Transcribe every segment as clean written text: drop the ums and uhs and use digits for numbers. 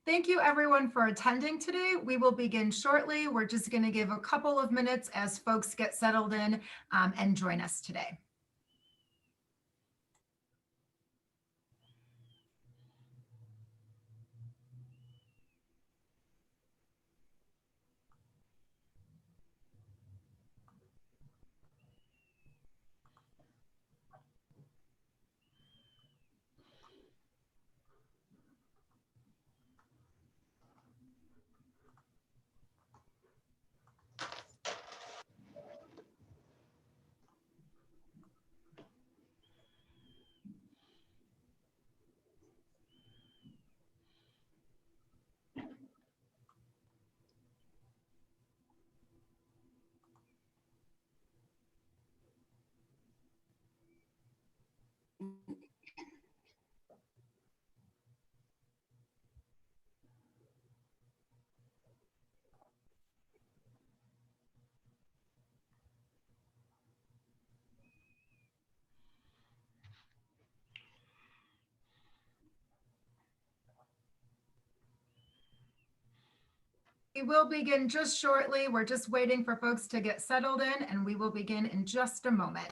Thank you everyone for attending today. We will begin shortly. We're just going to give a couple of minutes as folks get settled in and join us today. We will begin just shortly. We're just waiting for folks to get settled in, and we will begin in just a moment.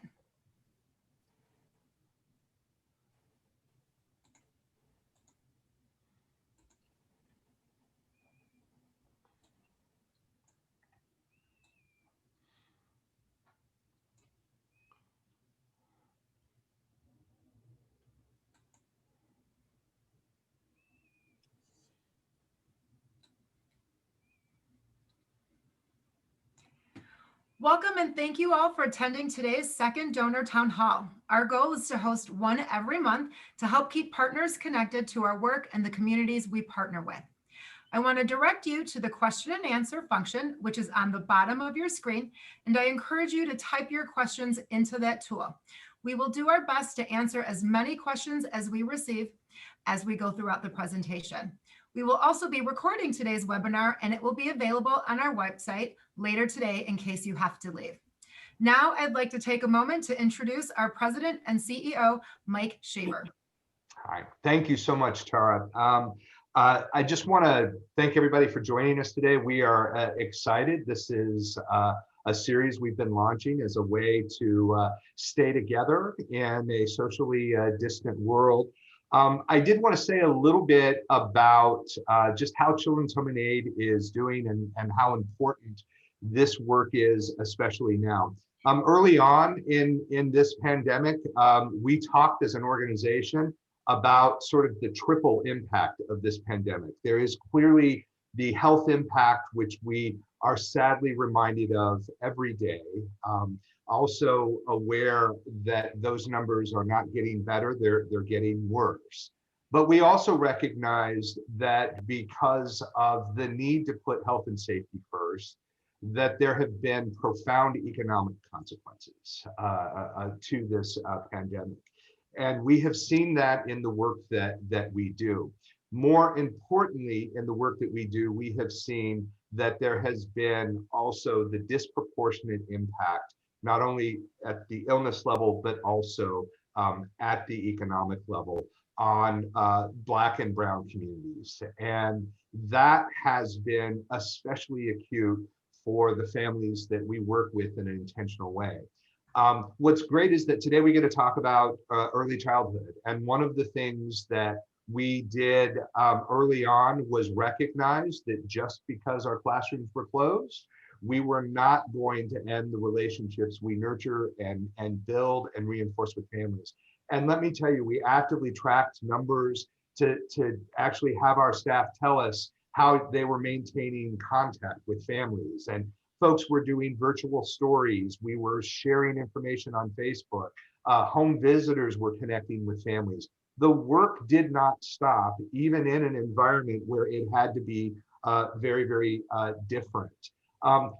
Welcome and thank you all for attending today's second Donor Town Hall. Our goal is to host one every month to help keep partners connected to our work and the communities we partner with. I want to direct you to the question and answer function, which is on the bottom of your screen, and I encourage you to type your questions into that tool. We will do our best to answer as many questions as we receive as we go throughout the presentation. We will also be recording today's webinar, and it will be available on our website later today in case you have to leave. Now, I'd like to take a moment to introduce our President and CEO, Mike Shaver. Hi, thank you so much, Tara. I just want to thank everybody for joining us today. We are excited. This is a series we've been launching as a way to stay together in a socially distant world. I did want to say a little bit about just how Children's Home and Aid is doing and how important this work is, especially now. Early on in this pandemic, we talked as an organization about sort of the triple impact of this pandemic. There is clearly the health impact, which we are sadly reminded of every day. Also aware that those numbers are not getting better, they're getting worse. But we also recognize that because of the need to put health and safety first, that there have been profound economic consequences to this pandemic. And we have seen that in the work that we do. More importantly, in the work that we do, we have seen that there has been also the disproportionate impact, not only at the illness level, but also at the economic level on Black and Brown communities. And that has been especially acute for the families that we work with in an intentional way. What's great is that today we get to talk about early childhood. And one of the things that we did early on was recognize that just because our classrooms were closed, we were not going to end the relationships we nurture and build and reinforce with families. And let me tell you, we actively tracked numbers to actually have our staff tell us how they were maintaining contact with families. And folks were doing virtual stories. We were sharing information on Facebook. Home visitors were connecting with families. The work did not stop, even in an environment where it had to be very, very different.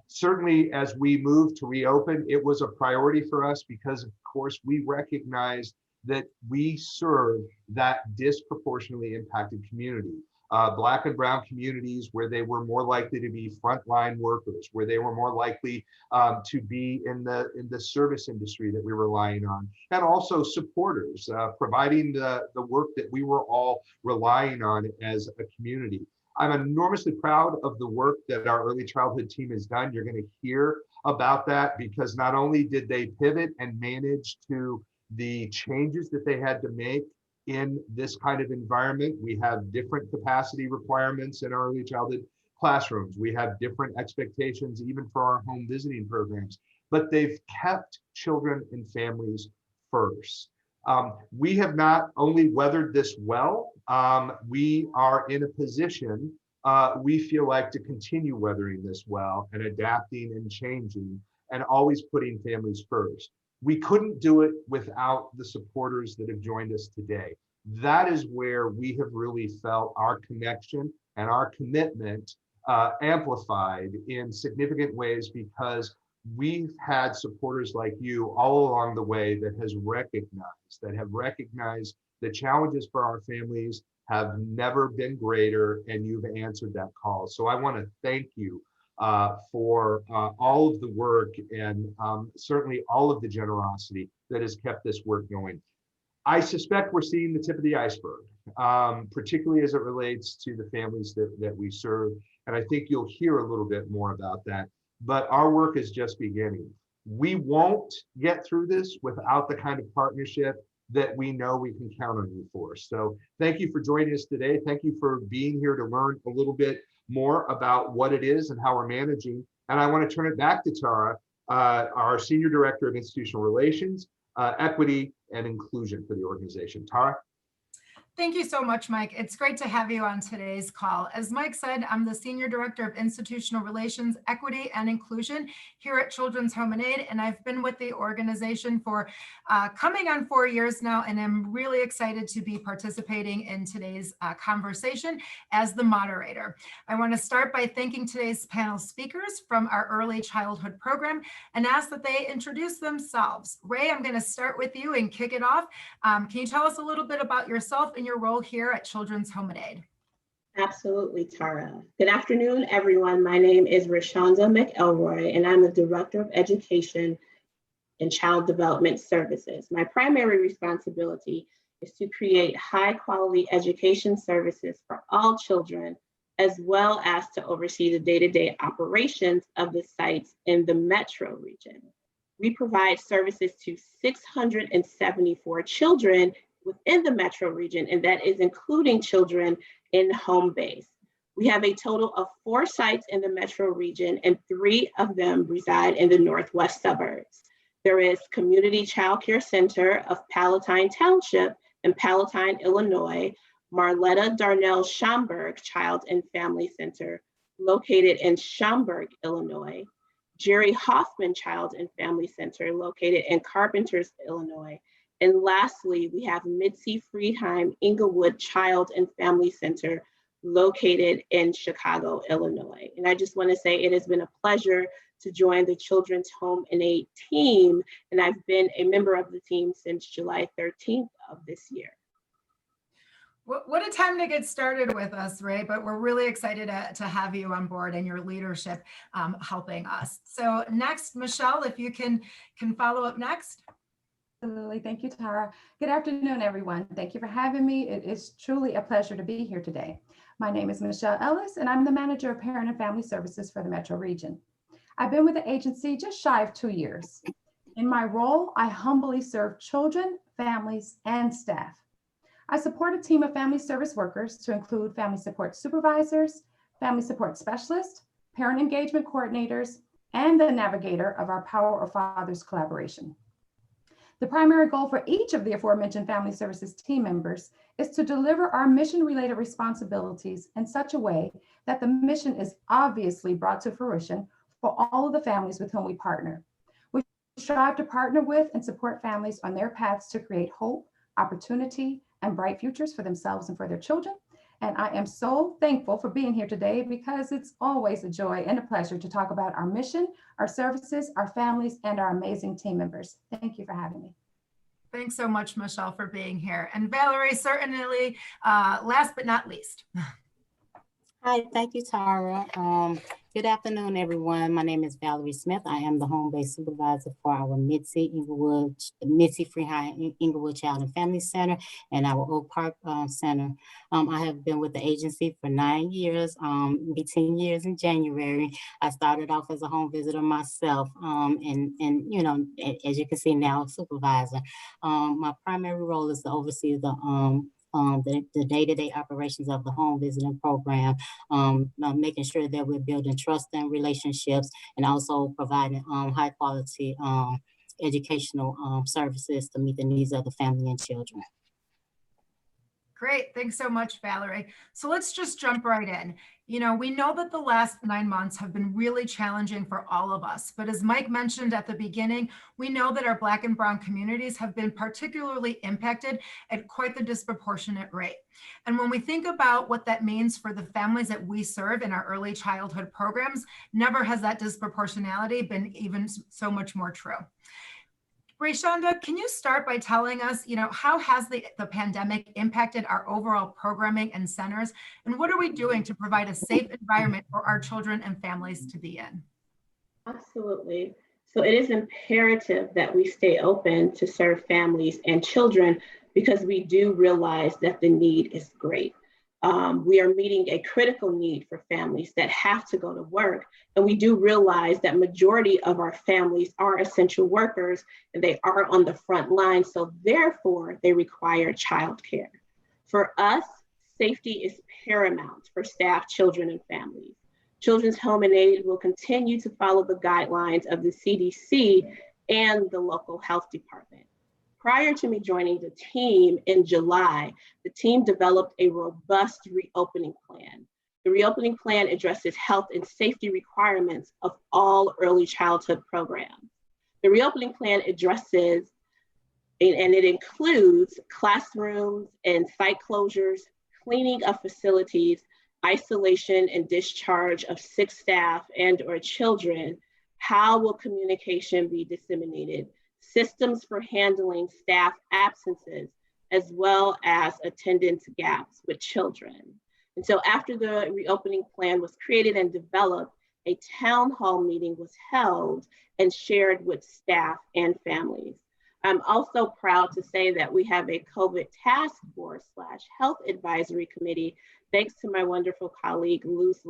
Certainly, as we moved to reopen, it was a priority for us because, of course, we recognized that we serve that disproportionately impacted community. Black and Brown communities where they were more likely to be frontline workers, where they were more likely to be in the service industry that we're relying on, and also supporters, providing the work that we were all relying on as a community. I'm enormously proud of the work that our early childhood team has done. You're going to hear about that because not only did they pivot and manage to the changes that they had to make in this kind of environment. We have different capacity requirements in our early childhood classrooms. We have different expectations even for our home visiting programs, but they've kept children and families first. We have not only weathered this well, we are in a position, we feel like, to continue weathering this well and adapting and changing and always putting families first. We couldn't do it without the supporters that have joined us today. That is where we have really felt our connection and our commitment amplified in significant ways, because we've had supporters like you all along the way that have recognized the challenges for our families have never been greater, and you've answered that call. So I want to thank you for all of the work and certainly all of the generosity that has kept this work going. I suspect we're seeing the tip of the iceberg, particularly as it relates to the families that we serve. And I think you'll hear a little bit more about that. But our work is just beginning. We won't get through this without the kind of partnership that we know we can count on you for. So thank you for joining us today. Thank you for being here to learn a little bit more about what it is and how we're managing. And I want to turn it back to Tara, our Senior Director of Institutional Relations, Equity, and Inclusion for the organization. Tara? Thank you so much, Mike. It's great to have you on today's call. As Mike said, I'm the Senior Director of Institutional Relations, Equity, and Inclusion here at Children's Home and Aid, and I've been with the organization for coming on 4 years now, and I'm really excited to be participating in today's conversation as the moderator. I want to start by thanking today's panel speakers from our early childhood program and ask that they introduce themselves. Ray, I'm going to start with you and kick it off. Can you tell us a little bit about yourself and your role here at Children's Home and Aid? Absolutely, Tara. Good afternoon, everyone. My name is Rashonda McElroy, and I'm the Director of Education and Child Development Services. My primary responsibility is to create high-quality education services for all children, as well as to oversee the day-to-day operations of the sites in the metro region. We provide services to 674 children within the metro region, and that is including children in home base. We have a total of 4 sites in the metro region, and 3 of them reside in the northwest suburbs. There is Community Child Care Center of Palatine Township in Palatine, Illinois, Marletta Darnell Schaumburg Child and Family Center located in Schaumburg, Illinois, Jerry Hoffman Child and Family Center located in Carpenters, Illinois, and lastly, we have Mitzi Friedheim Inglewood Child and Family Center located in Chicago, Illinois. And I just want to say it has been a pleasure to join the Children's Home and Aid team, and I've been a member of the team since July 13th of this year. What a time to get started with us, Ray, but we're really excited to have you on board and your leadership helping us. So next, Michelle, if you can follow up next. Absolutely. Thank you, Tara. Good afternoon, everyone. Thank you for having me. It is truly a pleasure to be here today. My name is Michelle Ellis, and I'm the Manager of Parent and Family Services for the Metro Region. I've been with the agency just shy of 2 years. In my role, I humbly serve children, families, and staff. I support a team of family service workers to include family support supervisors, family support specialists, parent engagement coordinators, and the navigator of our Power of Fathers collaboration. The primary goal for each of the aforementioned family services team members is to deliver our mission-related responsibilities in such a way that the mission is obviously brought to fruition for all of the families with whom we partner. We strive to partner with and support families on their paths to create hope, opportunity, and bright futures for themselves and for their children. And I am so thankful for being here today because it's always a joy and a pleasure to talk about our mission, our services, our families, and our amazing team members. Thank you for having me. Thanks so much, Michelle, for being here. And Valerie, certainly last but not least. Hi, thank you, Tara. Good afternoon, everyone. My name is Valerie Smith. I am the home-based supervisor for our Mitzi Free High Inglewood Child and Family Center and our Oak Park Center. I have been with the agency for 9 years, be 10 years in January. I started off as a home visitor myself, and you know, as you can see now, a supervisor. My primary role is to oversee the day-to-day operations of the home visiting program, making sure that we're building trust and relationships, and also providing high quality educational services to meet the needs of the family and children. Great. Thanks so much, Valerie. So let's just jump right in. You know, we know that the last 9 months have been really challenging for all of us. But as Mike mentioned at the beginning, we know that our Black and Brown communities have been particularly impacted at quite the disproportionate rate. And when we think about what that means for the families that we serve in our early childhood programs, never has that disproportionality been even so much more true. Rayshonda, can you start by telling us, you know, how has the pandemic impacted our overall programming and centers? And what are we doing to provide a safe environment for our children and families to be in? Absolutely. So it is imperative that we stay open to serve families and children because we do realize that the need is great. We are meeting a critical need for families that have to go to work. And we do realize that majority of our families are essential workers and they are on the front line. So therefore, they require childcare. For us, safety is paramount for staff, children, and families. Children's Home and Aid will continue to follow the guidelines of the CDC and the local health department. Prior to me joining the team in July, the team developed a robust reopening plan. The reopening plan addresses health and safety requirements of all early childhood programs. The reopening plan addresses, and it includes classrooms and site closures, cleaning of facilities, isolation and discharge of sick staff and or children. How will communication be disseminated? Systems for handling staff absences, as well as attendance gaps with children. And so after the reopening plan was created and developed, a town hall meeting was held and shared with staff and families. I'm also proud to say that we have a COVID task force / health advisory committee, thanks to my wonderful colleague, Luz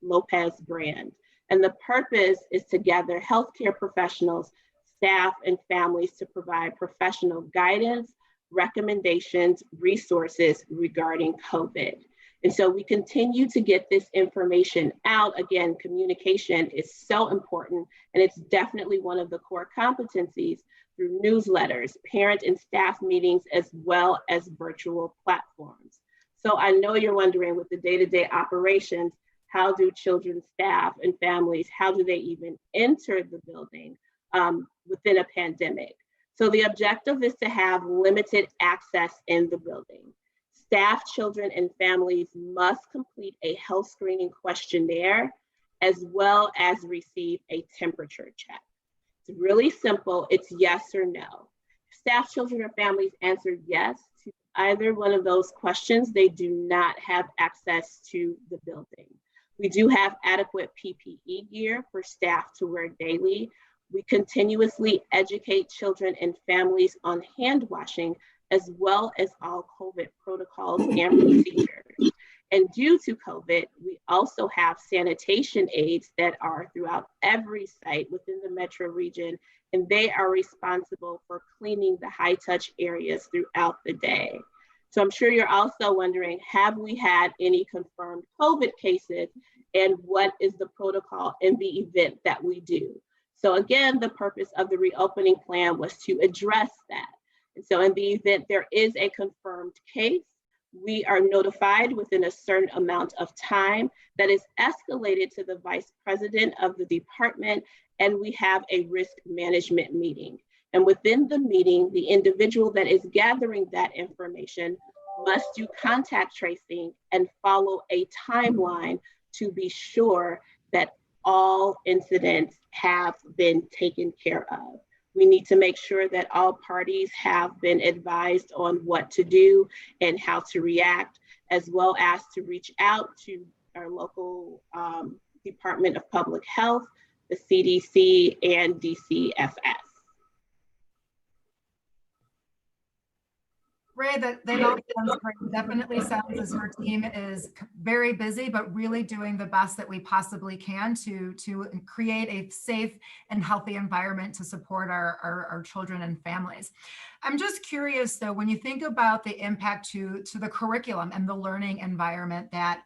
Lopez Brand. And the purpose is to gather healthcare professionals, staff, and families to provide professional guidance, recommendations, resources regarding COVID. And so we continue to get this information out. Again, communication is so important, and it's definitely one of the core competencies through newsletters, parent and staff meetings, as well as virtual platforms. So I know you're wondering with the day-to-day operations, how do children, staff, and families, how do they even enter the building within a pandemic? So the objective is to have limited access in the building. Staff, children, and families must complete a health screening questionnaire, as well as receive a temperature check. It's really simple, it's yes or no. Staff, children, or families answer yes to either one of those questions, they do not have access to the building. We do have adequate PPE gear for staff to wear daily. We continuously educate children and families on hand washing, as well as all COVID protocols and procedures. And due to COVID, we also have sanitation aides that are throughout every site within the metro region, and they are responsible for cleaning the high touch areas throughout the day. So I'm sure you're also wondering, have we had any confirmed COVID cases, and what is the protocol in the event that we do? So again, the purpose of the reopening plan was to address that. And so in the event there is a confirmed case, we are notified within a certain amount of time that is escalated to the vice president of the department, and we have a risk management meeting. And within the meeting, the individual that is gathering that information must do contact tracing and follow a timeline to be sure that all incidents have been taken care of. We need to make sure that all parties have been advised on what to do and how to react, as well as to reach out to our local Department of Public Health, the CDC, and DCFS. Ray, that all sounds great. Definitely sounds as your team is very busy, but really doing the best that we possibly can to create a safe and healthy environment to support our children and families. I'm just curious though, when you think about the impact to the curriculum and the learning environment that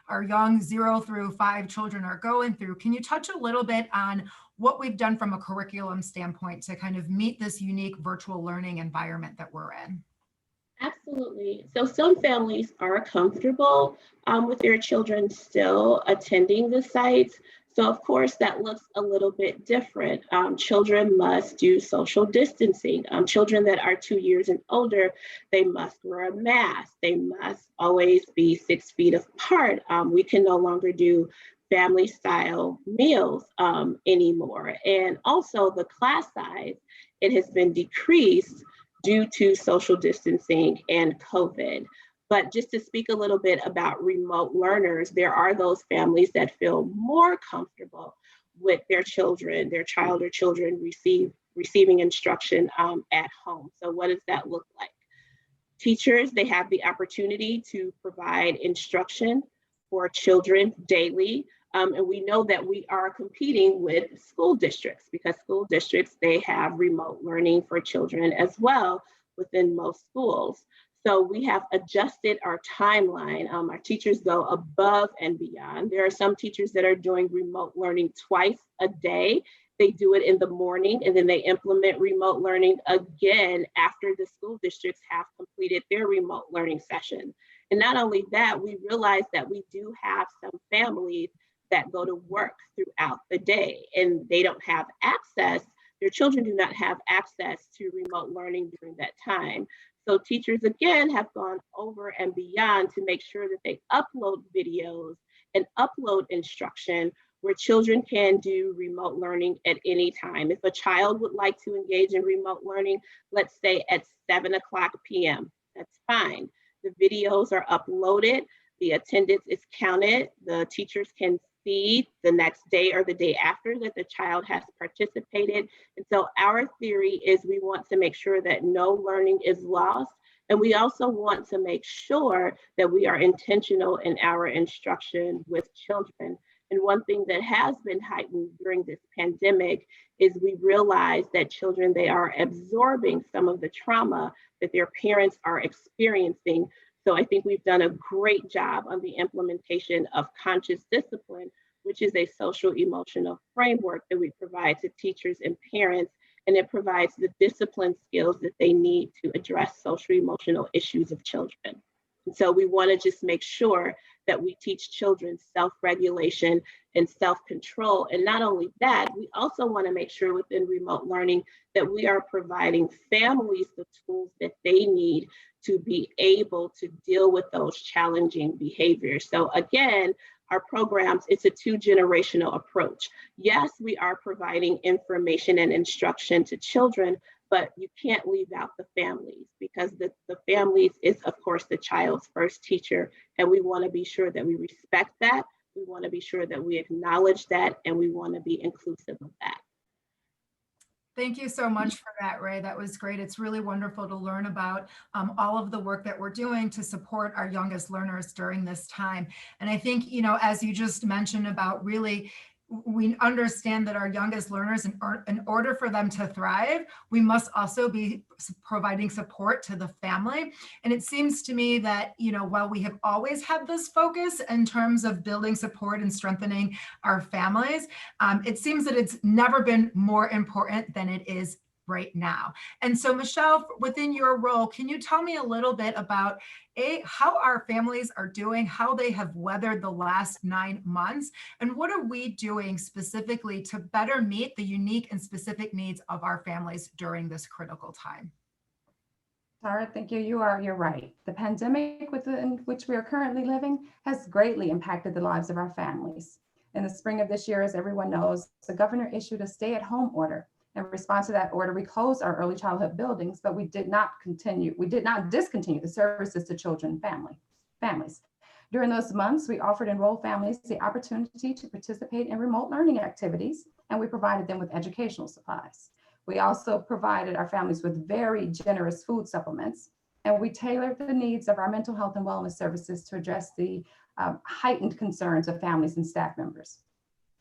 our young 0 through 5 children are going through, can you touch a little bit on what we've done from a curriculum standpoint to kind of meet this unique virtual learning environment that we're in? Absolutely. So some families are comfortable with their children still attending the sites. So of course that looks a little bit different. Children must do social distancing. Children that are 2 years and older, they must wear a mask. They must always be 6 feet apart. We can no longer do family style meals anymore. And also the class size, it has been decreased due to social distancing and COVID. But just to speak a little bit about remote learners, there are those families that feel more comfortable with their children, their child or children receiving instruction at home. So what does that look like? Teachers, they have the opportunity to provide instruction for children daily. And we know that we are competing with school districts because school districts, they have remote learning for children as well within most schools. So we have adjusted our timeline. Our teachers go above and beyond. There are some teachers that are doing remote learning twice a day. They do it in the morning and then they implement remote learning again after the school districts have completed their remote learning session. And not only that, we realize that we do have some families that go to work throughout the day and they don't have access, their children do not have access to remote learning during that time. So teachers again have gone over and beyond to make sure that they upload videos and upload instruction where children can do remote learning at any time. If a child would like to engage in remote learning, let's say at 7:00 p.m., that's fine. The videos are uploaded, the attendance is counted, the teachers can see the next day or the day after that the child has participated. And so our theory is we want to make sure that no learning is lost. And we also want to make sure that we are intentional in our instruction with children. And one thing that has been heightened during this pandemic is we realize that children, they are absorbing some of the trauma that their parents are experiencing. So I think we've done a great job on the implementation of conscious discipline, which is a social emotional framework that we provide to teachers and parents, and it provides the discipline skills that they need to address social emotional issues of children. And so we want to just make sure that we teach children self-regulation and self-control. And not only that, we also want to make sure within remote learning that we are providing families the tools that they need to be able to deal with those challenging behaviors. So again, our programs, it's a 2-generational approach. Yes, we are providing information and instruction to children, but you can't leave out the families because the families is, of course, the child's first teacher. And we want to be sure that we respect that. We want to be sure that we acknowledge that, and we want to be inclusive of that. Thank you so much for that, Ray. That was great. It's really wonderful to learn about all of the work that we're doing to support our youngest learners during this time. And I think, you know, as you just mentioned about really, we understand that our youngest learners, in order for them to thrive, we must also be providing support to the family. And it seems to me that, you know, while we have always had this focus in terms of building support and strengthening our families, it seems that it's never been more important than it is right now. And so Michelle, within your role, can you tell me a little bit about how our families are doing, how they have weathered the last 9 months, and what are we doing specifically to better meet the unique and specific needs of our families during this critical time? Tara, thank you. You're right. The pandemic within which we are currently living has greatly impacted the lives of our families. In the spring of this year, as everyone knows, the governor issued a stay-at-home order. In response to that order, we closed our early childhood buildings, but we did not discontinue the services to children and families. During those months, we offered enrolled families the opportunity to participate in remote learning activities, and we provided them with educational supplies. We also provided our families with very generous food supplements, and we tailored the needs of our mental health and wellness services to address the heightened concerns of families and staff members.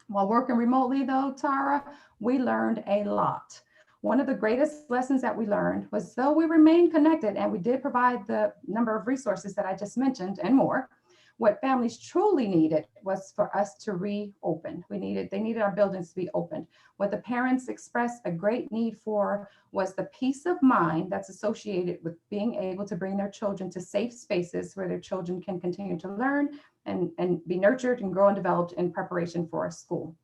While working remotely though, Tara, we learned a lot. One of the greatest lessons that we learned was, though we remained connected and we did provide the number of resources that I just mentioned and more, what families truly needed was for us to reopen. They needed our buildings to be opened. What the parents expressed a great need for was the peace of mind that's associated with being able to bring their children to safe spaces where their children can continue to learn and be nurtured and grow and developed in preparation for school.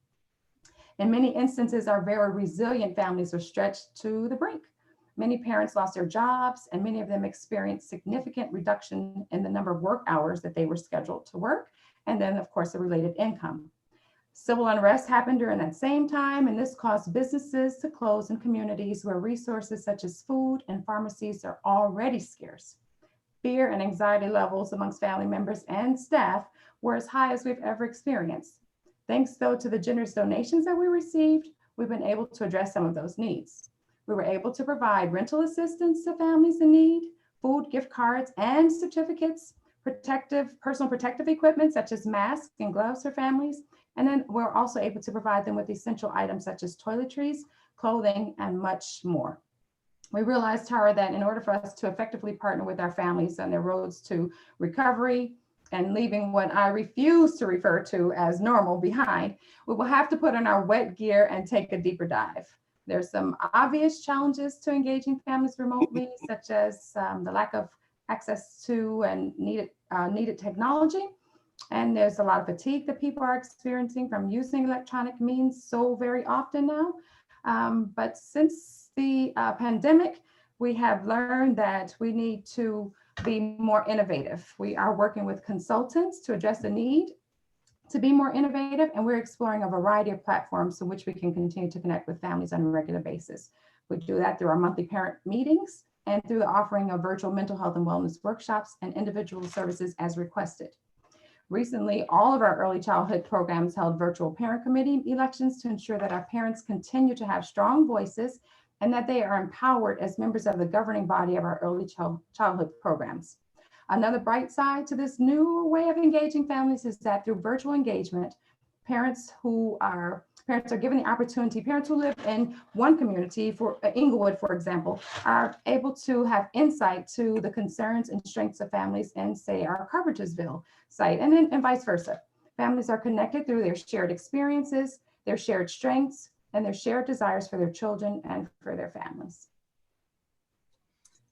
In many instances, our very resilient families are stretched to the brink. Many parents lost their jobs, and many of them experienced significant reduction in the number of work hours that they were scheduled to work, and then, of course, the related income. Civil unrest happened during that same time, and this caused businesses to close in communities where resources such as food and pharmacies are already scarce. Fear and anxiety levels amongst family members and staff were as high as we've ever experienced. Thanks, though, to the generous donations that we received, we've been able to address some of those needs. We were able to provide rental assistance to families in need, food gift cards and certificates, personal protective equipment such as masks and gloves for families. And then we're also able to provide them with essential items such as toiletries, clothing, and much more. We realized, Tara, that in order for us to effectively partner with our families on their roads to recovery and leaving what I refuse to refer to as normal behind, we will have to put on our wet gear and take a deeper dive. There's some obvious challenges to engaging families remotely, such as the lack of access to and needed technology. And there's a lot of fatigue that people are experiencing from using electronic means so very often now. But since the pandemic, we have learned that we need to be more innovative. We are working with consultants to address the need to be more innovative, and we're exploring a variety of platforms in which we can continue to connect with families on a regular basis. We do that through our monthly parent meetings and through the offering of virtual mental health and wellness workshops and individual services as requested. Recently, all of our early childhood programs held virtual parent committee elections to ensure that our parents continue to have strong voices and that they are empowered as members of the governing body of our early childhood programs. Another bright side to this new way of engaging families is that through virtual engagement, parents are given the opportunity, parents who live in one community, for Inglewood, for example, are able to have insight to the concerns and strengths of families in, say, our Carpentersville site, and vice versa. Families are connected through their shared experiences, their shared strengths, and their shared desires for their children and for their families.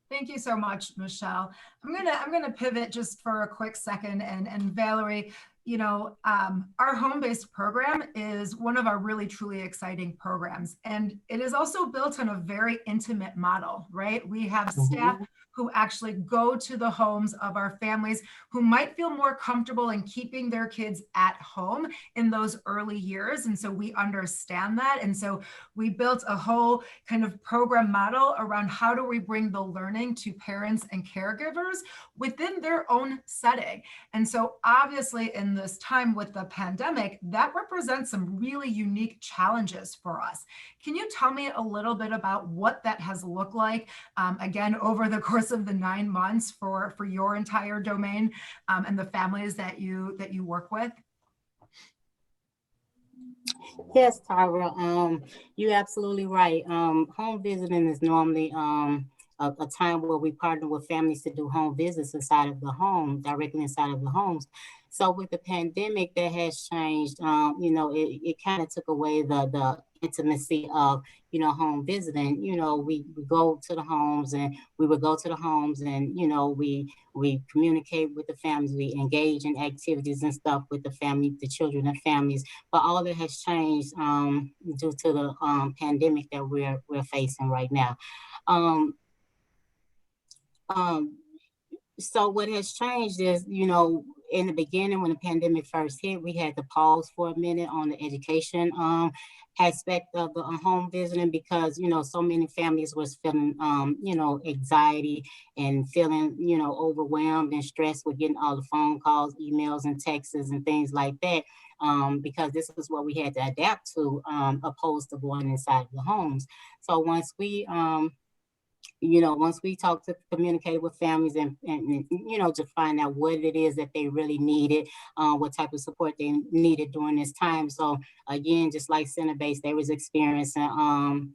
Thank you so much, Michelle. I'm gonna pivot just for a quick second, and Valerie, our home-based program is one of our really truly exciting programs, and it is also built on a very intimate model, right? We have staff who actually go to the homes of our families who might feel more comfortable in keeping their kids at home in those early years. And so we understand that. And so we built a whole kind of program model around how do we bring the learning to parents and caregivers within their own setting. And so obviously in this time with the pandemic, that represents some really unique challenges for us. Can you tell me a little bit about what that has looked like, again, over the course of the 9 months for your entire domain and the families that you work with? Yes, Tyra, you're absolutely right. Home visiting is normally a time where we partner with families to do home visits inside of the home, directly inside of the homes. So with the pandemic, that has changed. It kind of took away the intimacy of, home visiting. We go to the homes, and we would go to the homes, and, we communicate with the families, we engage in activities and stuff with the family, the children and families. But all of it has changed due to the pandemic that we're facing right now. So what has changed is, in the beginning, when the pandemic first hit, we had to pause for a minute on the education aspect of the home visiting, because, you know, so many families was feeling, you know, anxiety and feeling, you know, overwhelmed and stressed with getting all the phone calls, emails, and texts and things like that. Because this is what we had to adapt to, opposed to going inside the homes. So once we, you know, once we talked to communicate with families and, you know, to find out what it is that they really needed, what type of support they needed during this time. So again, just like center base, they was experiencing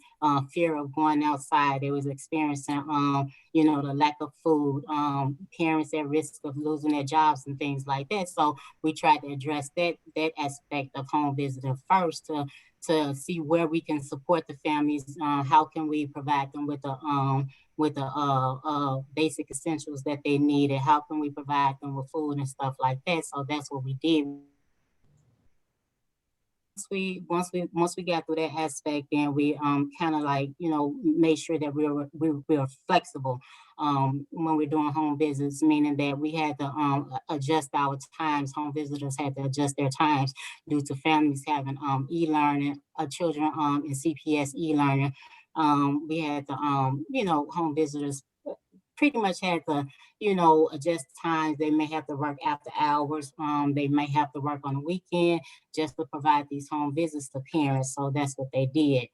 fear of going outside. They was experiencing, you know, the lack of food, parents at risk of losing their jobs and things like that. So we tried to address that aspect of home visiting first to see where we can support the families. How can we provide them with the basic essentials that they needed? How can we provide them with food and stuff like that? So that's what we did. Once we got through that aspect, then we kind of like, you know, made sure that we were flexible when we're doing home visits, meaning that we had to adjust our times. Home visitors had to adjust their times due to families having e-learning, children in CPS e-learning. We had to you know, home visitors pretty much had to, you know, adjust times. They may have to work after hours. They may have to work on the weekend just to provide these home visits to parents. So that's what they did.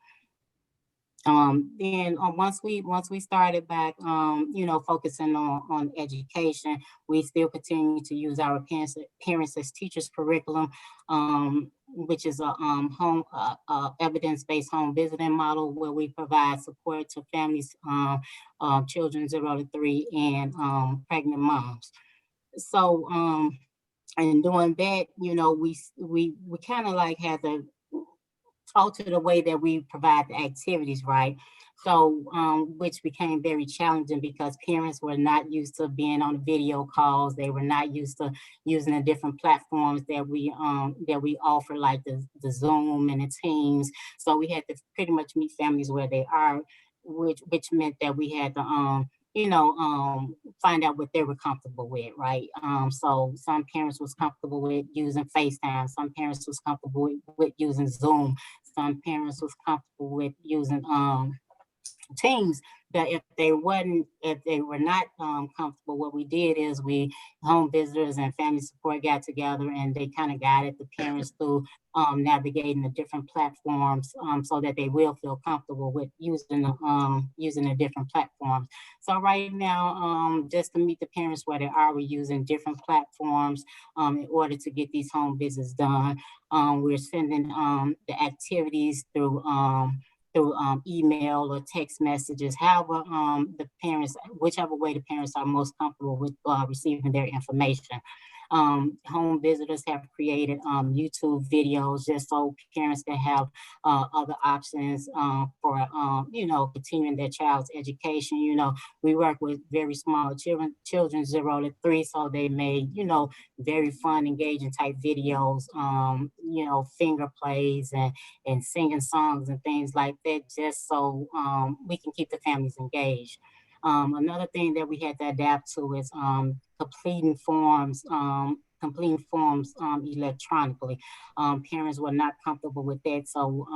Then once we started back, you know, focusing on education, we still continue to use our parents as teachers curriculum, which is a evidence-based home visiting model where we provide support to families, children 0 to 3, and pregnant moms. So and doing that, you know, we kind of like had to alter the way that we provide the activities, right? So, which became very challenging because parents were not used to being on video calls. They were not used to using the different platforms that we offer, like the Zoom and the Teams. So we had to pretty much meet families where they are, which meant that we had to you know, find out what they were comfortable with, right? So some parents was comfortable with using FaceTime. Some parents was comfortable with using Zoom. Some parents was comfortable with using teams. That if they were not comfortable, what we did is we home visitors and family support got together and they kind of guided the parents through navigating the different platforms so that they will feel comfortable with using the different platforms. So right now, just to meet the parents where they are, we're using different platforms in order to get these home visits done. We're sending the activities through email or text messages, however the parents, whichever way the parents are most comfortable with receiving their information. Home visitors have created YouTube videos just so parents can have other options for, you know, continuing their child's education. You know, we work with very small children 0 to 3, so they made, you know, very fun, engaging type videos, you know, finger plays and singing songs and things like that, just so we can keep the families engaged. Another thing that we had to adapt to is completing forms electronically. Parents were not comfortable with that. So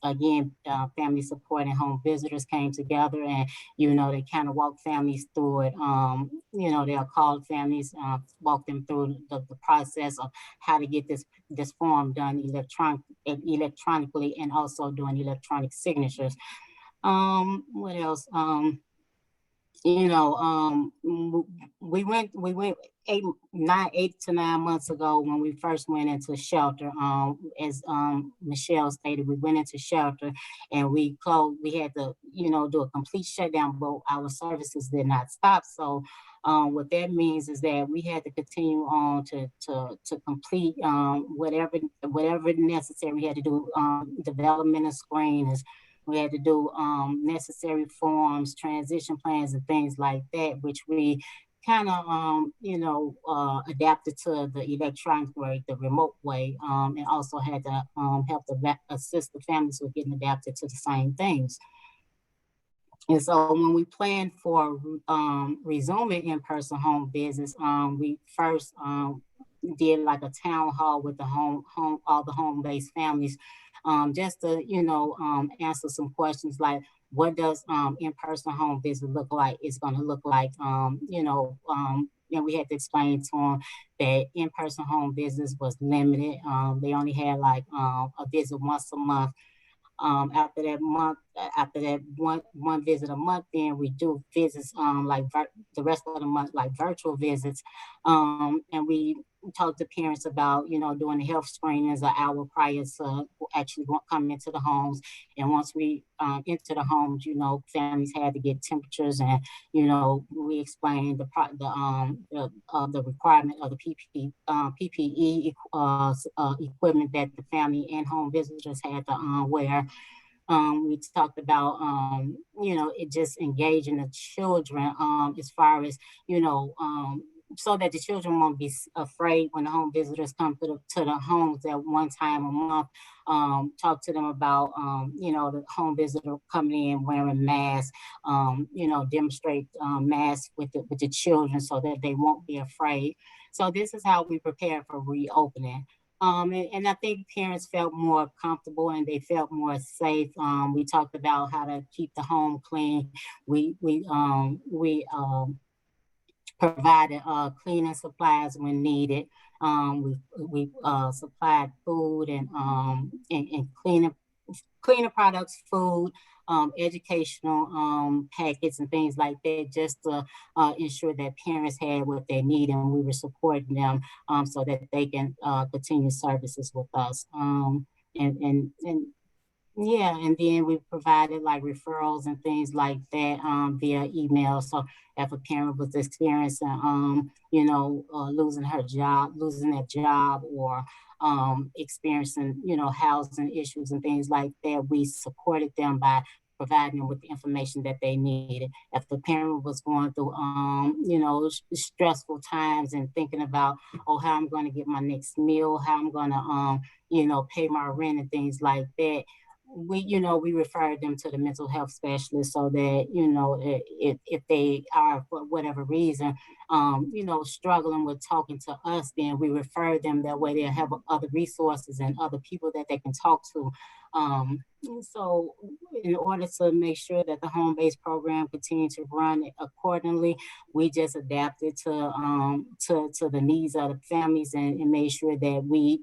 again, family support and home visitors came together and, you know, they kind of walked families through it. You know, they'll call families, walk them through the process of how to get this form done electronically and also doing electronic signatures. What else? You know, we went 8 to 9 months ago when we first went into shelter. As Michelle stated, we went into shelter and we closed. We had to, you know, do a complete shutdown, but our services did not stop. So what that means is that we had to continue on to complete whatever necessary. We had to do development of screens. We had to do necessary forms, transition plans, and things like that, which we kind of, you know, adapted to the electronic way, the remote way, and also had to help assist the families with getting adapted to the same things. And so when we planned for resuming in-person home visits, we first did like a town hall with the all the home-based families, just to, answer some questions like, what does in-person home visit look like? It's going to look like, and we had to explain to them that in-person home visits was limited. They only had like a visit once a month. After that month, after that one visit a month, then we do visits the rest of the month, like virtual visits. And we talk to parents about, doing the health screenings an hour prior to actually coming into the homes. And once we enter the homes, families had to get temperatures, and we explained the requirement of the PPE equipment that the family and home visitors had to wear. We talked about, it just engaging the children as far as, so that the children won't be afraid when the home visitors come to the homes at one time a month. Talk to them about, the home visitor coming in wearing masks, demonstrate masks with the children so that they won't be afraid. So this is how we prepare for reopening. And I think parents felt more comfortable and they felt more safe. We talked about how to keep the home clean. We provided cleaning supplies when needed. We supplied food and cleaning products, food, educational packets and things like that, just to ensure that parents had what they need, and we were supporting them so that they can continue services with us. And yeah, and then we provided like referrals and things like that via email. So if a parent was experiencing, losing their job, or experiencing, housing issues and things like that, we supported them by providing them with the information that they needed. If the parent was going through, stressful times and thinking about, how I'm going to get my next meal, how I'm going to, pay my rent and things like that, we refer them to the mental health specialist so that, if they are, for whatever reason, struggling with talking to us, then we refer them that way. They'll have other resources and other people that they can talk to. So in order to make sure that the home-based program continued to run accordingly, we just adapted to the needs of the families and made sure that we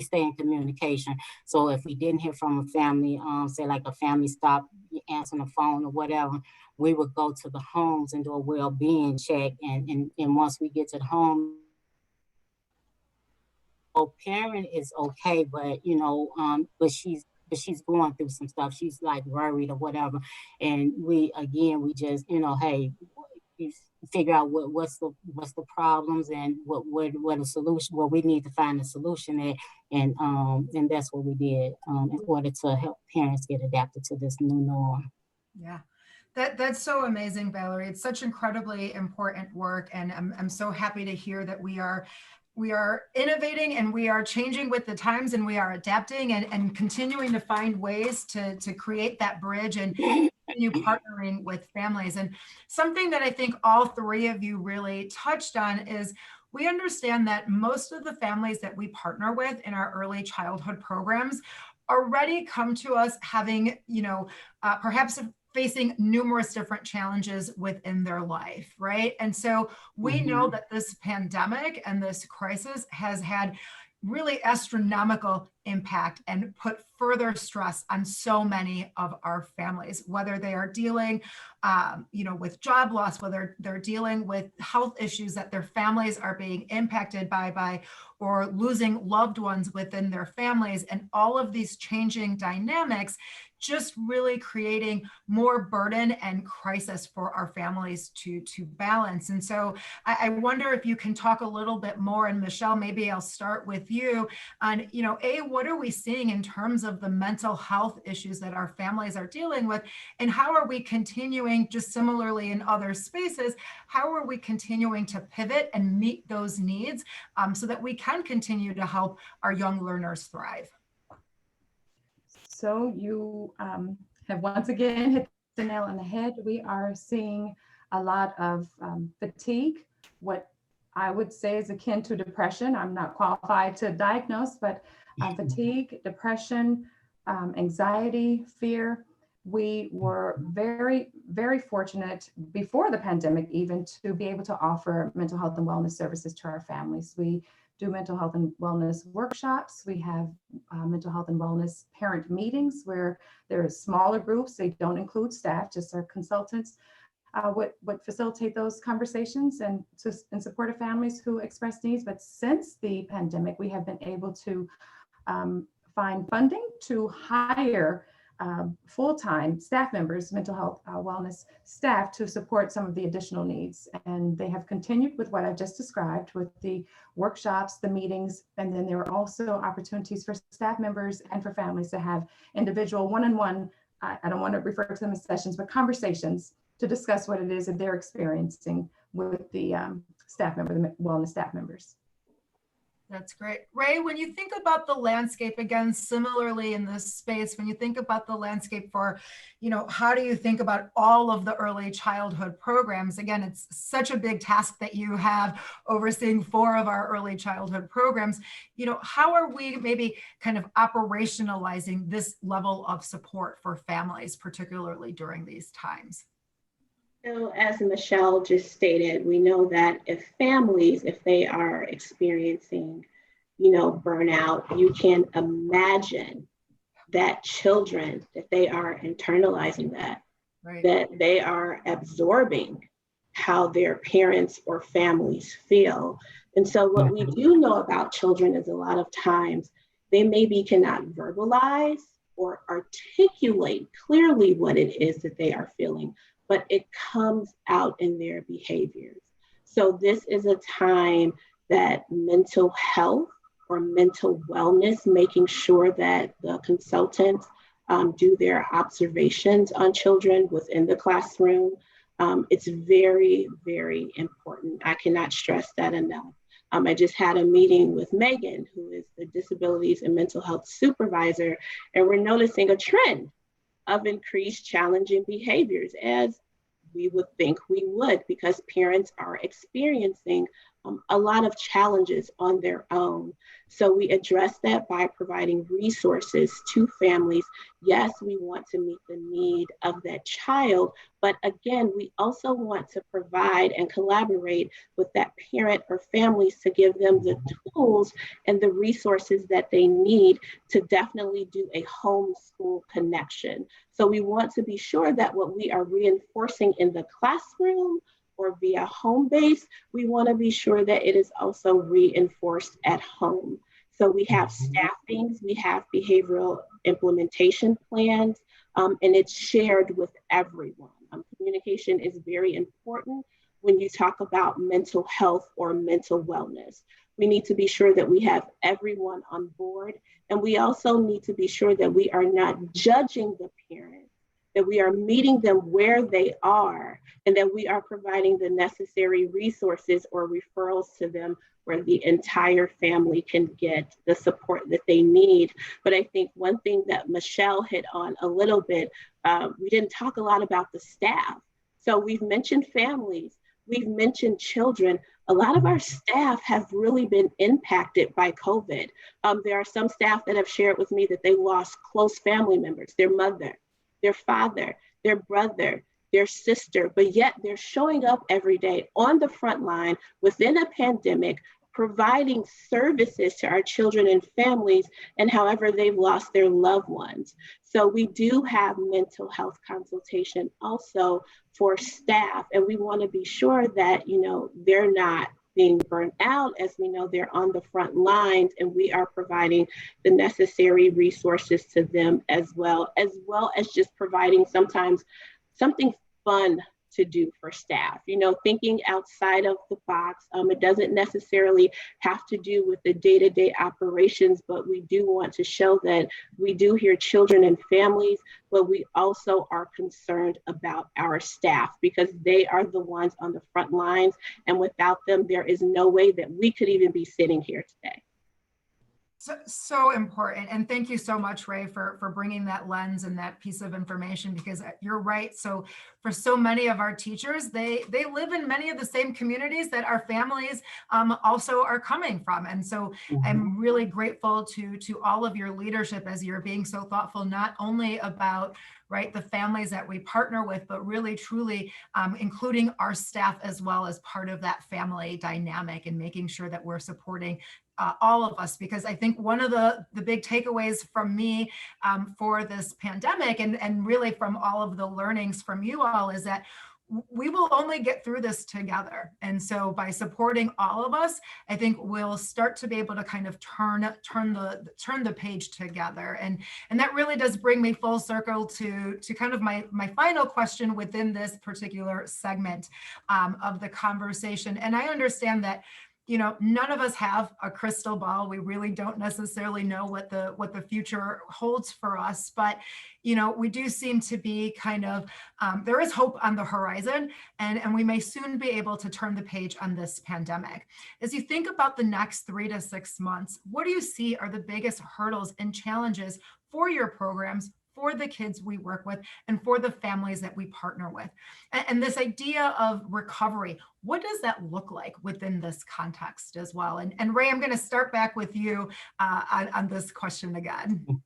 stay in communication. So if we didn't hear from a family, say like a family stopped answering the phone or whatever, we would go to the homes and do a well-being check. And once we get to the home, parent is okay, but but she's going through some stuff. She's like worried or whatever. And we just, hey, you figure out what's the problems and what a solution, what we need to find a solution at. And that's what we did in order to help parents get adapted to this new norm. Yeah. That's so amazing, Valerie. It's such incredibly important work. And I'm so happy to hear that we are innovating and we are changing with the times, and we are adapting and continuing to find ways to create that bridge and continue partnering with families. And something that I think all three of you really touched on is we understand that most of the families that we partner with in our early childhood programs already come to us having, perhaps facing numerous different challenges within their life, right? And so we know that this pandemic and this crisis has had really astronomical impact and put further stress on so many of our families, whether they are dealing, with job loss, whether they're dealing with health issues that their families are being impacted by, or losing loved ones within their families, and all of these changing dynamics just really creating more burden and crisis for our families to balance. And so I wonder if you can talk a little bit more, and Michelle, maybe I'll start with you on, what are we seeing in terms of the mental health issues that our families are dealing with, and how are we continuing, just similarly in other spaces, how are we continuing to pivot and meet those needs so that we can continue to help our young learners thrive? So you have once again hit the nail on the head. We are seeing a lot of fatigue, what I would say is akin to depression. I'm not qualified to diagnose, but fatigue, depression, anxiety, fear. We were very, very fortunate before the pandemic even to be able to offer mental health and wellness services to our families. We do mental health and wellness workshops. We have mental health and wellness parent meetings where there are smaller groups. They don't include staff, just our consultants would facilitate those conversations and in support of families who express needs. But since the pandemic, we have been able to find funding to hire full-time staff members, mental health wellness staff, to support some of the additional needs. And they have continued with what I just described with the workshops, the meetings, and then there are also opportunities for staff members and for families to have individual one-on-one, I don't want to refer to them as sessions, but conversations to discuss what it is that they're experiencing with the staff member, the wellness staff members. That's great. Ray, when you think about the landscape, again, similarly in this space, when you think about the landscape for, how do you think about all of the early childhood programs? Again, it's such a big task that you have overseeing 4 of our early childhood programs. How are we maybe kind of operationalizing this level of support for families, particularly during these times? So as Michelle just stated, we know that if they are experiencing, burnout, you can imagine that children, that they are internalizing that, right, that they are absorbing how their parents or families feel. And so what we do know about children is a lot of times they maybe cannot verbalize or articulate clearly what it is that they are feeling, but it comes out in their behaviors. So this is a time that mental health or mental wellness, making sure that the consultants do their observations on children within the classroom. It's very, very important. I cannot stress that enough. I just had a meeting with Megan, who is the disabilities and mental health supervisor, and we're noticing a trend of increased challenging behaviors, as we would think we would, because parents are experiencing a lot of challenges on their own. So we address that by providing resources to families. Yes, we want to meet the need of that child, but again, we also want to provide and collaborate with that parent or families to give them the tools and the resources that they need to definitely do a homeschool connection. So we want to be sure that what we are reinforcing in the classroom or via home base, we want to be sure that it is also reinforced at home. So we have staffings, we have behavioral implementation plans, and it's shared with everyone. Communication is very important when you talk about mental health or mental wellness. We need to be sure that we have everyone on board, and we also need to be sure that we are not judging the parent, that we are meeting them where they are, and that we are providing the necessary resources or referrals to them where the entire family can get the support that they need. But I think one thing that Michelle hit on a little bit, we didn't talk a lot about the staff. So we've mentioned families, we've mentioned children. A lot of our staff have really been impacted by COVID. There are some staff that have shared with me that they lost close family members, their mother, their father, their brother, their sister, but yet they're showing up every day on the front line within a pandemic, providing services to our children and families, and however they've lost their loved ones. So we do have mental health consultation also for staff, and we want to be sure that, they're not being burnt out, as we know they're on the front lines, and we are providing the necessary resources to them as well as just providing sometimes something fun to do for staff, thinking outside of the box. It doesn't necessarily have to do with the day-to-day operations, but we do want to show that we do hear children and families, but we also are concerned about our staff because they are the ones on the front lines. And without them, there is no way that we could even be sitting here today. So important. And thank you so much, Ray, for bringing that lens and that piece of information, because you're right. So for so many of our teachers, they live in many of the same communities that our families also are coming from. And so I'm really grateful to all of your leadership as you're being so thoughtful, not only about the families that we partner with, but really truly including our staff as well as part of that family dynamic, and making sure that we're supporting all of us. Because I think one of the big takeaways from me for this pandemic, and really from all of the learnings from you all, is that we will only get through this together. And so by supporting all of us, I think we'll start to be able to kind of turn the page together. And that really does bring me full circle to kind of my final question within this particular segment of the conversation. And I understand that none of us have a crystal ball. We really don't necessarily know what the future holds for us, but we do seem to be kind of, there is hope on the horizon, and we may soon be able to turn the page on this pandemic. As you think about the next 3 to 6 months, what do you see are the biggest hurdles and challenges for your programs, for the kids we work with, and for the families that we partner with? And this idea of recovery, what does that look like within this context as well? And Ray, I'm going to start back with you on this question again.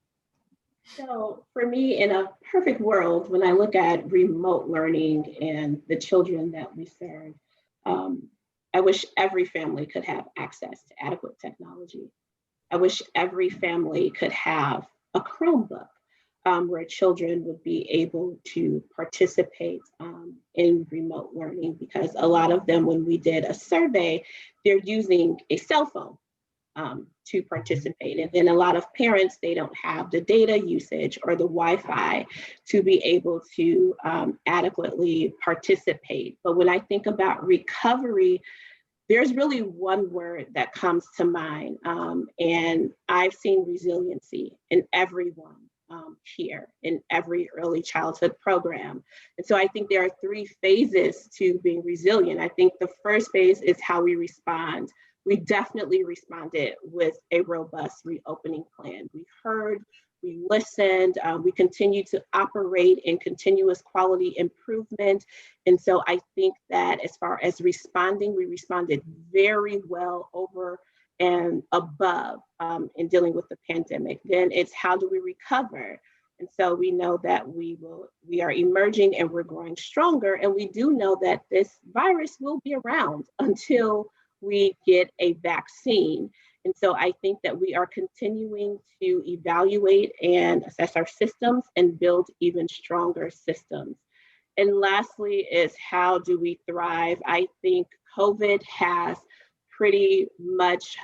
So for me, in a perfect world, when I look at remote learning and the children that we serve, I wish every family could have access to adequate technology. I wish every family could have a Chromebook where children would be able to participate in remote learning, because a lot of them, when we did a survey, they're using a cell phone to participate. And then a lot of parents, they don't have the data usage or the Wi-Fi to be able to adequately participate. But when I think about recovery, there's really one word that comes to mind. And I've seen resiliency in everyone here in every early childhood program. And so I think there are 3 phases to being resilient. I think the first phase is how we respond. We definitely responded with a robust reopening plan. We heard, we listened, we continue to operate in continuous quality improvement. And so I think that as far as responding, we responded very well over and above in dealing with the pandemic. Then it's how do we recover? And so we know that we are emerging and we're growing stronger. And we do know that this virus will be around until we get a vaccine. And so I think that we are continuing to evaluate and assess our systems and build even stronger systems. And lastly is how do we thrive? I think COVID has pretty much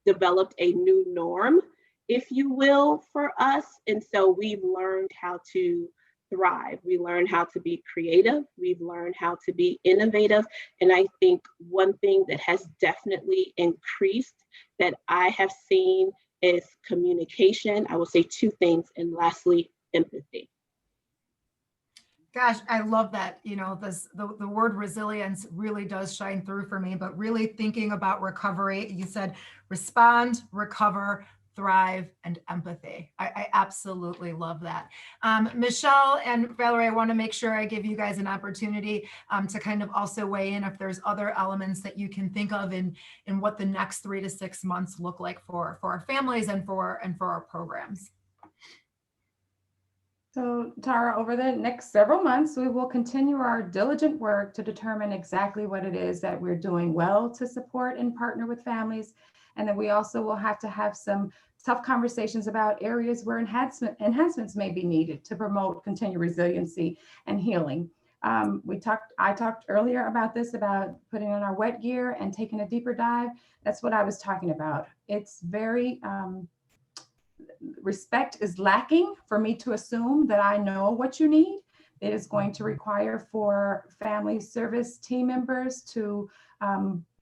developed a new norm, if you will, for us. And so we've learned how to thrive. We learned how to be creative. We've learned how to be innovative. And I think one thing that has definitely increased that I have seen is communication. I will say 2 things. And lastly, empathy. Gosh, I love that. The word resilience really does shine through for me, but really thinking about recovery, you said respond, recover, thrive, and empathy. I absolutely love that. Michelle and Valerie, I want to make sure I give you guys an opportunity to kind of also weigh in if there's other elements that you can think of in what the next 3 to 6 months look like for our families and for our programs. So Tara, over the next several months, we will continue our diligent work to determine exactly what it is that we're doing well to support and partner with families. And then we also will have to have some tough conversations about areas where enhancements may be needed to promote continued resiliency and healing. I talked earlier about this, about putting on our wet gear and taking a deeper dive. That's what I was talking about. It's very, respect is lacking for me to assume that I know what you need. It is going to require for family service team members to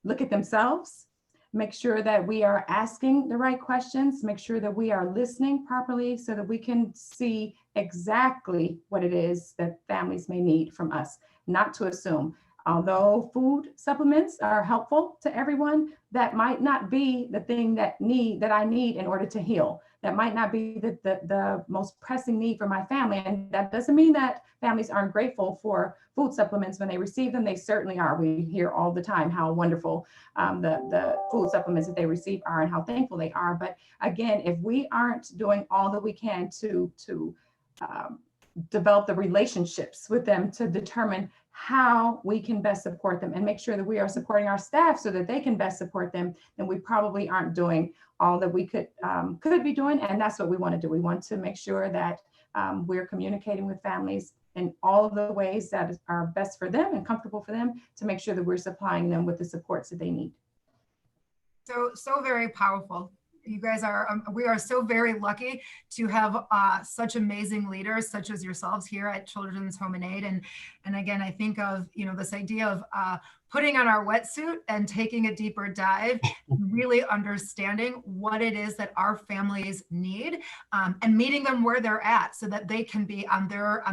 look at themselves, make sure that we are asking the right questions, make sure that we are listening properly so that we can see exactly what it is that families may need from us, not to assume. Although food supplements are helpful to everyone, that might not be the thing that I need in order to heal. That might not be the most pressing need for my family. And that doesn't mean that families aren't grateful for food supplements when they receive them. They certainly are. We hear all the time how wonderful the food supplements that they receive are and how thankful they are. But again, if we aren't doing all that we can to develop the relationships with them to determine how we can best support them and make sure that we are supporting our staff so that they can best support them, then we probably aren't doing all that we could be doing. And that's what we want to do. We want to make sure that we're communicating with families in all of the ways that are best for them and comfortable for them, to make sure that we're supplying them with the supports that they need. So very powerful. You guys are, we are so very lucky to have such amazing leaders such as yourselves here at Children's Home and Aid. And again, I think of, this idea of putting on our wetsuit and taking a deeper dive, really understanding what it is that our families need, and meeting them where they're at so that they can be on their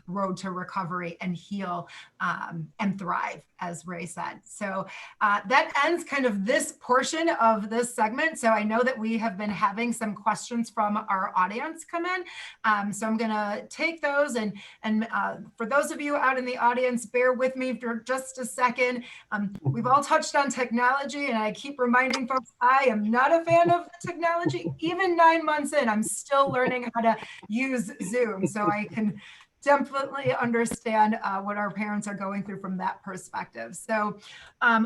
road to recovery and heal and thrive, as Ray said. So that ends kind of this portion of this segment. So I know that we have been having some questions from our audience come in. So I'm going to take those, and for those of you out in the audience, bear with me for just a second. We've all touched on technology, and I keep reminding folks, I am not a fan of the technology. Even 9 months in, I'm still learning how to use Zoom. So I can definitely understand what our parents are going through from that perspective. So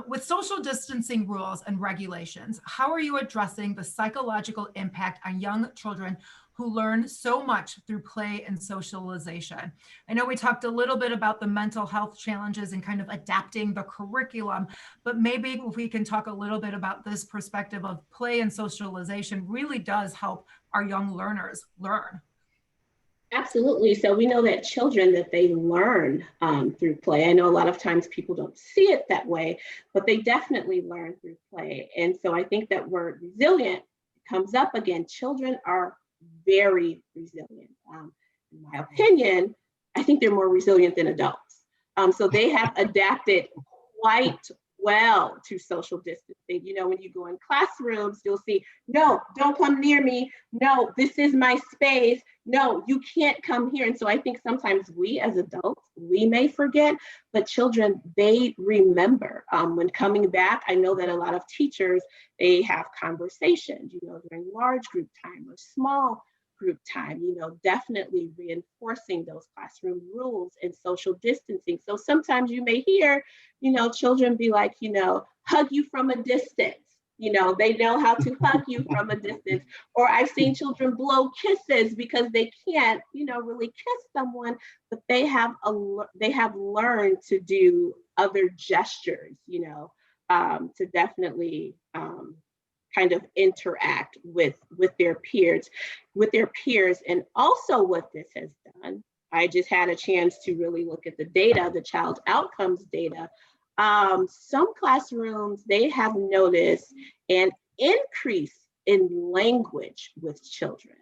with social distancing rules and regulations, how are you addressing the psychological impact on young children who learn so much through play and socialization? I know we talked a little bit about the mental health challenges and kind of adapting the curriculum, but maybe if we can talk a little bit about this perspective of play and socialization really does help our young learners learn. Absolutely. So we know that children, that they learn through play. I know a lot of times people don't see it that way, but they definitely learn through play. And so I think that word resilient comes up again. Children are very resilient. In my opinion, I think they're more resilient than adults. So they have adapted quite well to social distancing. When you go in classrooms, you'll see, no, don't come near me. No, this is my space. No, you can't come here. And so I think sometimes we as adults, we may forget, but children, they remember. When coming back, I know that a lot of teachers, they have conversations, during large group time or small group time, definitely reinforcing those classroom rules and social distancing. So sometimes you may hear, children be like, hug you from a distance. They know how to hug you from a distance. Or I've seen children blow kisses because they can't, really kiss someone, but they have learned to do other gestures, to definitely kind of interact with their peers. And also what this has done, I just had a chance to really look at the data, the child outcomes data. Some classrooms, they have noticed an increase in language with children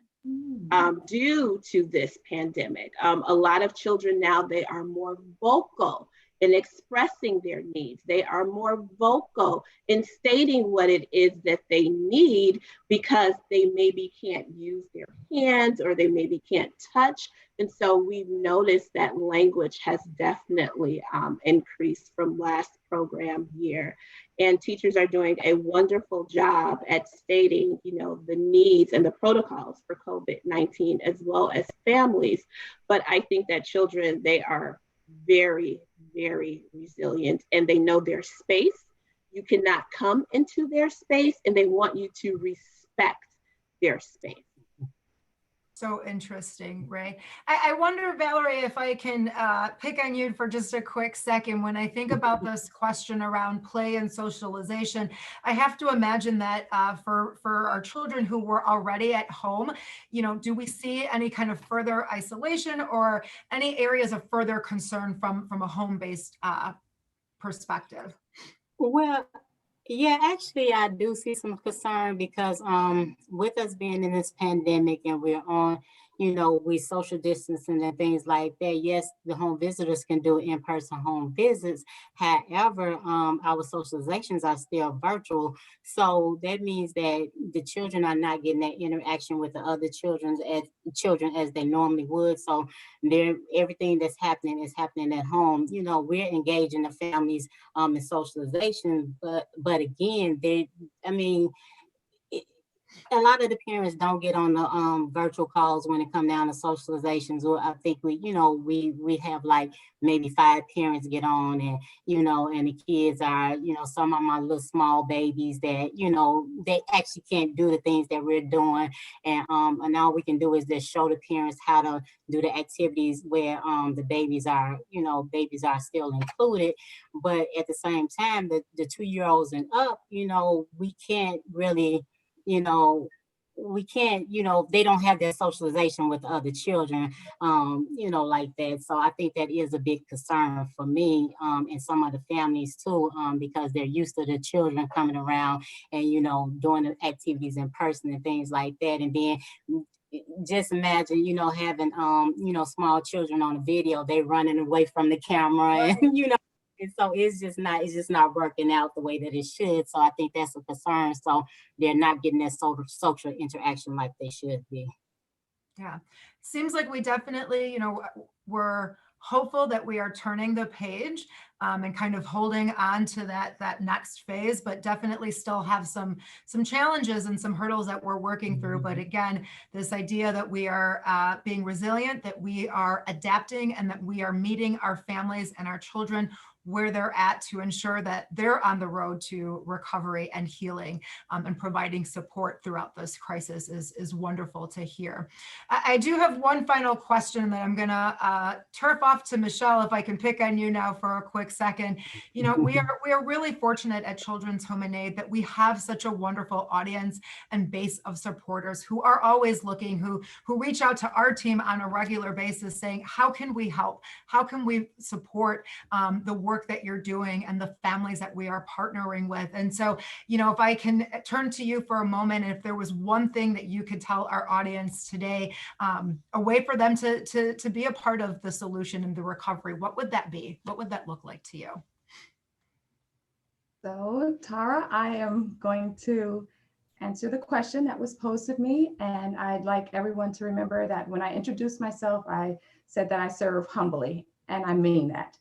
due to this pandemic. A lot of children now, they are more vocal in expressing their needs. They are more vocal in stating what it is that they need because they maybe can't use their hands or they maybe can't touch. And so we've noticed that language has definitely increased from last program year. And teachers are doing a wonderful job at stating, the needs and the protocols for COVID-19 as well as families. But I think that children, they are very, very resilient, and they know their space. You cannot come into their space, and they want you to respect their space. So interesting, Ray. I wonder, Valerie, if I can pick on you for just a quick second. When I think about this question around play and socialization, I have to imagine that for our children who were already at home, do we see any kind of further isolation or any areas of further concern from a home-based perspective? Well, yeah, actually, I do see some concern because with us being in this pandemic and we're on, we social distancing and things like that. Yes, the home visitors can do in-person home visits. However, our socializations are still virtual. So that means that the children are not getting that interaction with the other children as they normally would. So everything that's happening is happening at home. We're engaging the families in socialization, but again, a lot of the parents don't get on the virtual calls when it come down to socializations. Or I think we have like maybe 5 parents get on, and and the kids are, some of my little small babies that they actually can't do the things that we're doing, and all we can do is just show the parents how to do the activities where the babies are still included. But at the same time, the 2-year-olds and up, we can't really, we can't, they don't have that socialization with the other children, like that. So I think that is a big concern for me, and some of the families too, because they're used to the children coming around and, doing the activities in person and things like that. And then just imagine, having, small children on a video, they running away from the camera, and, and so it's just not working out the way that it should. So I think that's a concern. So they're not getting that social interaction like they should be. Yeah, seems like we definitely, we're hopeful that we are turning the page, and kind of holding on to that next phase, but definitely still have some challenges and some hurdles that we're working through. But again, this idea that we are being resilient, that we are adapting, and that we are meeting our families and our children where they're at to ensure that they're on the road to recovery and healing, and providing support throughout this crisis is wonderful to hear. I do have one final question that I'm gonna turf off to Michelle, if I can pick on you now for a quick second. We are really fortunate at Children's Home and Aid that we have such a wonderful audience and base of supporters who are always looking, who reach out to our team on a regular basis saying, how can we help? How can we support the work that you're doing and the families that we are partnering with? And so, if I can turn to you for a moment, if there was one thing that you could tell our audience today, a way for them to be a part of the solution and the recovery, what would that be? What would that look like to you? So, Tara, I am going to answer the question that was posed to me. And I'd like everyone to remember that when I introduced myself, I said that I serve humbly, and I mean that.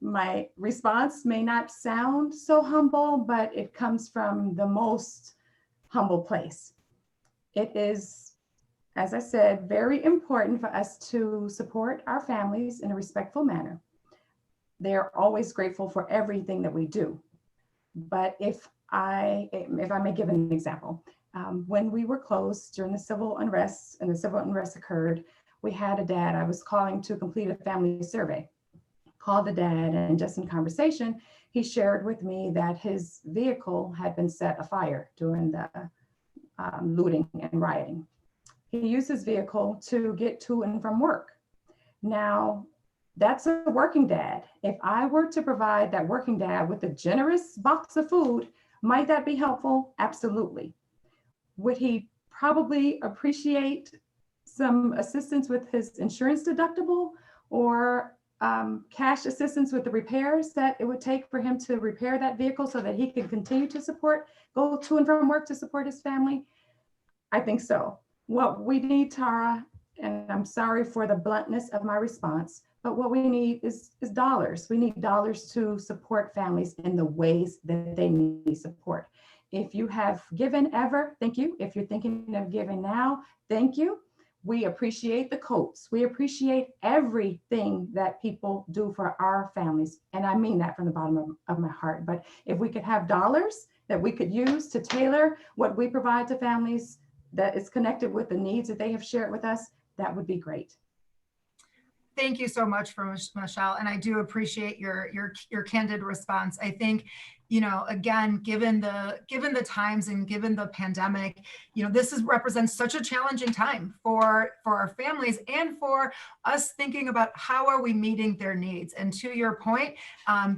My response may not sound so humble, but it comes from the most humble place. It is, as I said, very important for us to support our families in a respectful manner. They're always grateful for everything that we do. But if I may give an example, when we were closed during the civil unrest and the civil unrest occurred, we had a dad. I was calling to complete a family survey. Called the dad, and just in conversation, he shared with me that his vehicle had been set afire during the looting and rioting. He used his vehicle to get to and from work. Now, that's a working dad. If I were to provide that working dad with a generous box of food, might that be helpful? Absolutely. Would he probably appreciate some assistance with his insurance deductible, or cash assistance with the repairs that it would take for him to repair that vehicle so that he could continue to go to and from work to support his family? I think so. What we need, Tara, and I'm sorry for the bluntness of my response, but what we need is dollars. We need dollars to support families in the ways that they need support. If you have given ever, thank you. If you're thinking of giving now, thank you. We appreciate the coats. We appreciate everything that people do for our families. And I mean that from the bottom of my heart. But if we could have dollars that we could use to tailor what we provide to families that is connected with the needs that they have shared with us, that would be great. Thank you so much for Michelle. And I do appreciate your candid response. I think, you know, again, given the times and given the pandemic, you know, represents such a challenging time for our families and for us thinking about how are we meeting their needs. And to your point,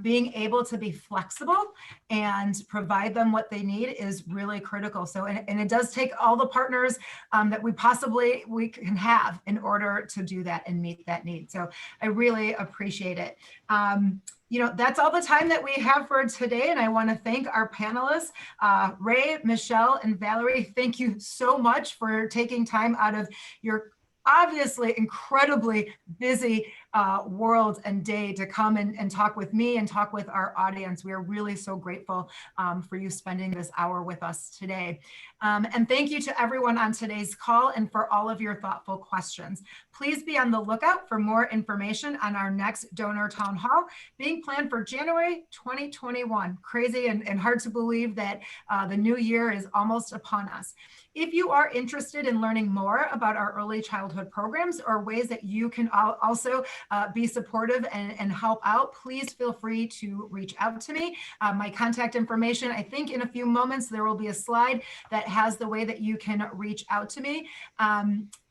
being able to be flexible and provide them what they need is really critical. So, and it does take all the partners that we can have in order to do that and meet that need. So I really appreciate it. You know, that's all the time that we have for today. And I want to thank our panelists, Ray, Michelle, and Valerie. Thank you so much for taking time out of your obviously incredibly busy world and day to come and talk with me and talk with our audience. We are really so grateful for you spending this hour with us today. And thank you to everyone on today's call and for all of your thoughtful questions. Please be on the lookout for more information on our next donor town hall being planned for January 2021. Crazy and hard to believe that the new year is almost upon us. If you are interested in learning more about our early childhood programs or ways that you can also be supportive and help out, please feel free to reach out to me. My contact information, I think in a few moments, there will be a slide that has the way that you can reach out to me.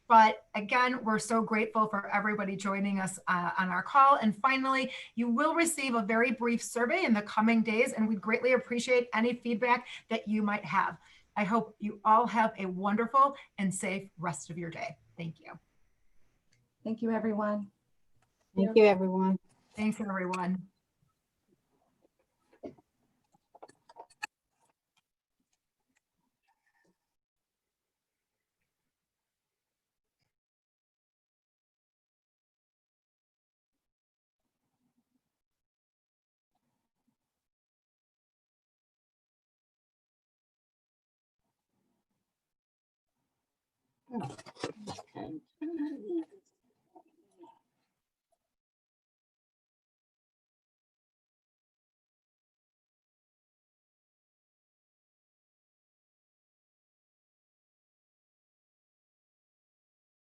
But again, we're so grateful for everybody joining us on our call. And finally, you will receive a very brief survey in the coming days, and we'd greatly appreciate any feedback that you might have. I hope you all have a wonderful and safe rest of your day. Thank you. Thank you, everyone. Thank you, everyone. Thanks, everyone. Okay.